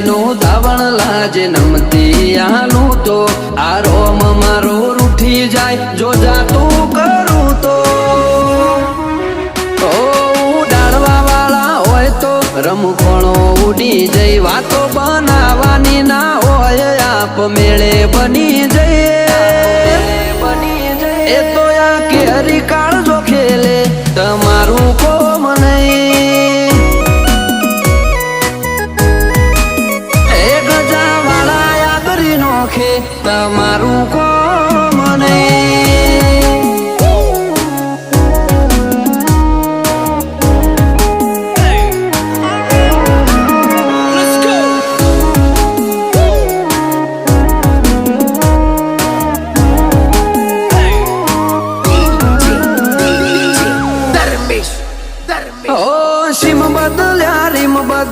નો ધાવણ લાજે નમતી આલું તો આ રોમ મારો રૂઠી જાય જો જાતું કરું તો ઉડાડવા વાળા હોય તો રમખોણો ઉડી જઈ વાતો બનાવવાની ના હોય આપ મેળે બની જઈએ એ તો આ કે હરિકા